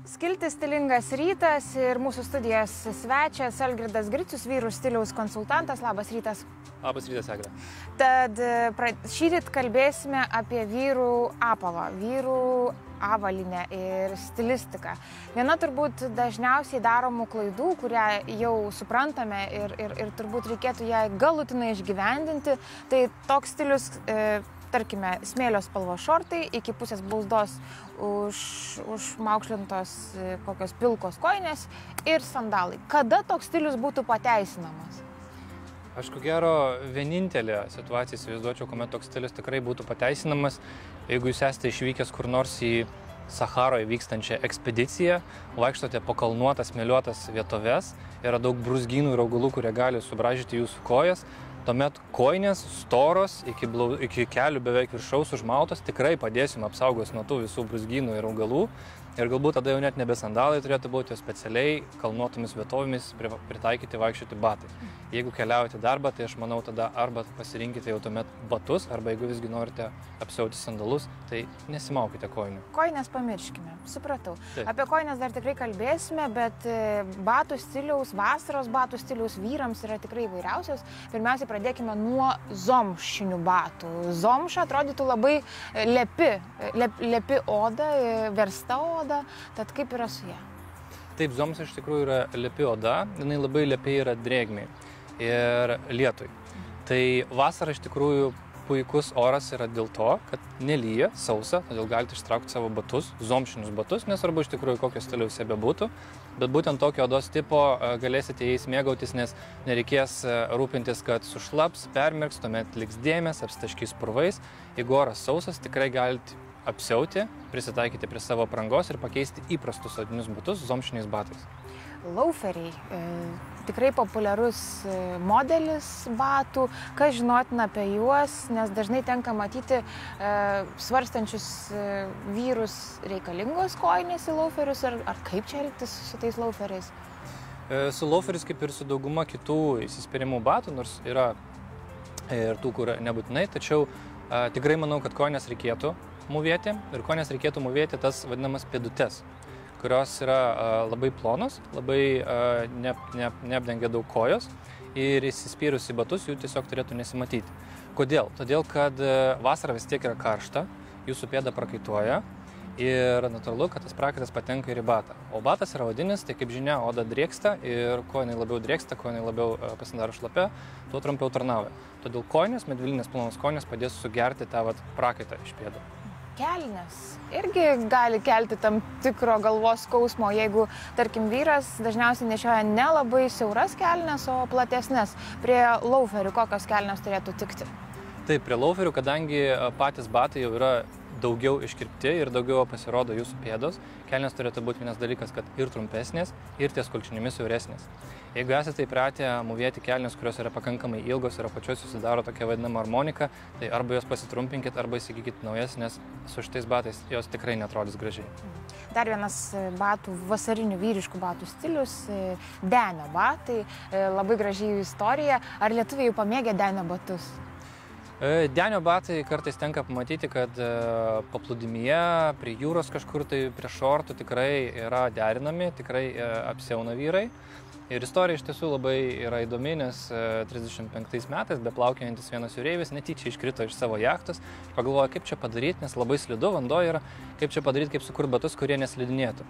Skiltis stilingas rytas ir mūsų studijos svečias Algirdas Gricius, vyrų stiliaus konsultantas. Labas rytas. Labas rytas, Eglė. Tad šįryt kalbėsime apie vyrų apavą, vyrų avalynę ir stilistiką. Viena turbūt dažniausiai daromų klaidų, kurią jau suprantame ir turbūt reikėtų ją galutinai išgyvendinti, tai toks stilius, tarkime, smėlio spalvos šortai, iki pusės blauzdos užmaukšlintos kokios pilkos kojinės ir sandalai. Kada toks stilius būtų pateisinamas? Aš ko gero vienintelė situacija įsivaizduočiau, kuomet toks stilius tikrai būtų pateisinamas, jeigu jūs esate išvykęs kur nors į Saharoje vykstančią ekspediciją, vaikštote po kalnuotas, smėliuotas vietoves, yra daug brūzgynų ir augalų, kurie gali subraižyti jūsų kojas. Tuomet kojinės storos iki kelių beveik viršaus užmautos tikrai padės jums apsaugos nuo tų visų brūzgynų ir augalų. Ir galbūt tada jau net nebe sandalai turėtų būti, o specialiai kalnuotomis vietovėmis pritaikyti vaikščioti batai. Jeigu keliaujate darbą, tai aš manau tada arba pasirinkite jau tuomet batus, arba jeigu visgi norite apsiauti sandalus, tai nesimaukite kojinių. Kojinės pamirškime, supratau. Taip. Apie kojinės dar tikrai kalbėsime, bet batų stiliaus, vasaros batų stiliaus vyrams yra tikrai įvairiausios. Pirmiausia, pradėkime nuo zomšinių batų. Zomša atrodytų labai lepi oda, versta oda, tad kaip yra su ją? Taip, zomša iš tikrųjų yra lepi oda, jinai labai lepiai yra drėgmei ir lietui. Tai vasara iš tikrųjų puikus oras yra dėl to, kad nelyja, sausa, todėl galite ištraukti savo batus, zomšinius batus, nesvarbu iš tikrųjų kokio stiliaus jie bebūtų, bet būtent tokio odos tipo galėsite jais mėgautis, nes nereikės rūpintis, kad sušlaps, permirks, tuomet liks dėmės, apstaškys purvais. Jeigu oras sausas, tikrai galite apsiauti, prisitaikyti prie savo aprangos ir pakeisti įprastus odinius batus zomšiniais batais. Lauferiai. Tikrai populiarus modelis batų. Kas žinotina apie juos, nes dažnai tenka matyti svarstančius vyrus reikalingos kojinės į lauferius, ar kaip čia elgtis su tais lauferiais? Su lauferiais kaip ir su dauguma kitų įsispyrimų batų, nors yra ir tų, kur nebūtinai, tačiau tikrai manau, kad kojinės reikėtų mūvėti ir kojinės reikėtų mūvėti tas vadinamas pėdutes, kurios yra labai plonos, labai neapdengia daug kojos ir įsispyrus į batus jų tiesiog turėtų nesimatyti. Kodėl? Todėl, kad vasara vis tiek yra karšta, jūsų pėda prakaituoja ir natūralu, kad tas prakaitas patenka ir į batą. O batas yra odinis, tai kaip žinia, oda drėksta ir kuo jinai labiau drėksta, kuo jinai labiau pasidaro šlapia, tuo trumpiau tarnauja. Todėl kojinės, medvilninės plonos kojinės padės sugerti tą prakaitą iš pėdų. Kelnės irgi gali kelti tam tikro galvos skausmo, jeigu, tarkim, vyras dažniausiai nešioja ne labai siauras kelnes, o platesnes. Prie lauferių kokios kelnes turėtų tikti? Taip, prie lauferių, kadangi patys batai jau yra daugiau iškirpti ir daugiau pasirodo jūsų pėdos, kelnės turėtų būti vienas dalykas, kad ir trumpesnės, ir ties kulkšnimis siauresnės. Jeigu esate įpratę mūvėti kelnes, kurios yra pakankamai ilgos ir apačioj susidaro tokia vadinama armonika, tai arba jos pasitrumpinkit, arba įsigykit naujas, nes su šitais batais jos tikrai neatrodys gražiai. Dar vienas batų, vasarinių vyriškų batų stilius – denio batai. Labai gražiai jų istorija. Ar lietuviai jau pamėgę denio batus? Denio batai kartais tenka pamatyti, kad paplūdimyje, prie jūros kažkur tai prie šortų tikrai yra derinami, tikrai apsiauna vyrai. Ir istorija iš tiesų labai yra įdomi, nes 35 metais beplaukiantis vienas jūreivis netyčia iškrito iš savo jachtos. Pagalvojo, kaip čia padaryti, nes labai slidu, vanduo yra, kaip čia padaryti, kaip sukurti batus, kurie neslidinėtų.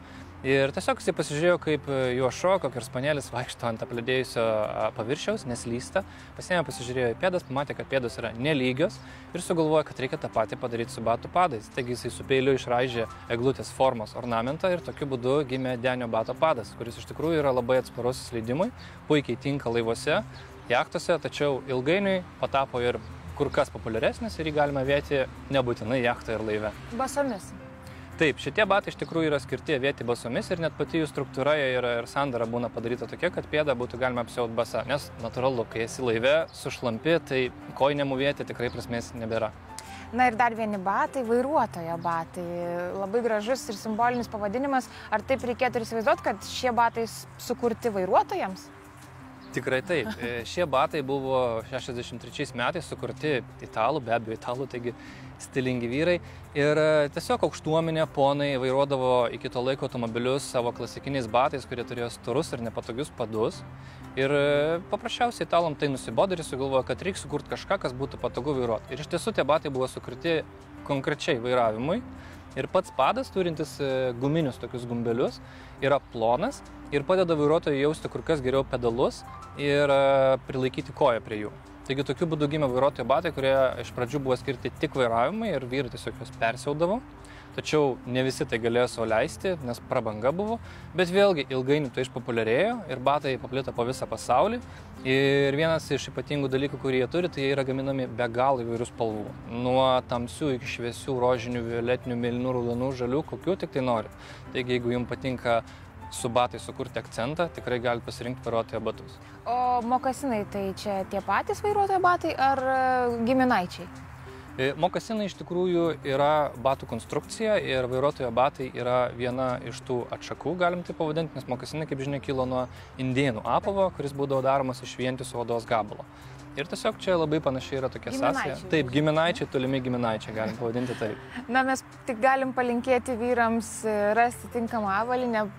Ir tiesiog jis pasižiūrėjo, kaip jo šuo, kokios spanėlis vaikšto ant apledėjusio paviršiaus, neslysta. Pasiėmė, pasižiūrėjo į pėdas, pamatė, kad pėdos yra nelygios ir sugalvojo, kad reikia tą patį padaryti su batų padais. Taigi jisai su peiliu išraižė eglutės formos ornamentą ir tokiu būdu gimė denio bato padas, kuris iš tikrųjų yra labai atsparus slydimui, puikiai tinka laivuose, jachtose, tačiau ilgainiui patapo ir kur kas populiaresnis ir jį galima avėti nebūtinai jachtoje ir laive. Basomis. Taip, šitie batai iš tikrųjų yra skirti avėti basomis ir net pati jų struktūra ir sandara būna padaryta tokia, kad pėdą būtų galima apsiauti basa, nes natūralu, kai esi laive, sušlampi, tai kojinę mūvėti tikrai prasmės nebėra. Na ir dar vieni batai, vairuotojo batai. Labai gražus ir simbolinis pavadinimas. Ar taip reikėtų ir įsivaizduoti, kad šie batai sukurti vairuotojams? Tikrai taip. Šie batai buvo 63 metais sukurti italų, be abejo italų, taigi stilingi vyrai. Ir tiesiog aukštuomenė ponai vairuodavo iki to laiko automobilius savo klasikiniais batais, kurie turėjo storus ir nepatogius padus. Ir paprasčiausiai italam tai nusibodo ir sugalvojo, kad reikia sukurti kažką, kas būtų patogu vairuoti. Ir iš tiesų tie batai buvo sukurti konkrečiai vairavimui. Ir pats padas, turintis guminius tokius gumbelius, yra plonas ir padeda vairuotojui jausti kur kas geriau pedalus ir prilaikyti koją prie jų. Taigi tokiu būdu gimė vairuotojo batai, kurie iš pradžių buvo skirti tik vairavimui ir vyrai tiesiog juos persiaudavo. Tačiau ne visi tai galėjo sau leisti, nes prabanga buvo, bet vėlgi ilgainiui tai išpopuliarėjo ir batai paplito po visą pasaulį. Ir vienas iš ypatingų dalykų, kurie jie turi, tai jie yra gaminami be galo įvairių spalvų. Nuo tamsių iki šviesių, rožinių, violetinių, mėlynų, raudonų, žalių, kokių tik tai nori. Taigi, jeigu jums patinka su batai sukurti akcentą, tikrai galite pasirinkti vairuotojo batus. O mokasinai tai čia tie patys vairuotojo batai ar giminaičiai? Mokasinai iš tikrųjų yra batų konstrukcija ir vairuotojo batai yra viena iš tų atšakų, galim tai pavadinti, nes mokasinai, kaip žinia, kilo nuo indėnų apavo, kuris būdavo daromas iš vientiso odos gabalo. Ir tiesiog čia labai panašiai yra tokia sąsaja. Taip, giminaičiai, tolimi giminaičiai, galim pavadinti taip. Na, mes tik galim palinkėti vyrams rasti tinkamą avalynę,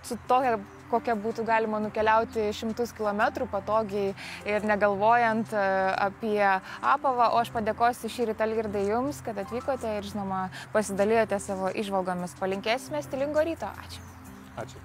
su tokia, kokia būtų galima nukeliauti 100 kilometrų patogiai ir negalvojant apie apavą. O aš padėkosiu šį rytą Algirdai jums, kad atvykote ir, žinoma, pasidalijote savo įžvalgomis. Palinkėsime stilingo ryto. Ačiū. Ačiū.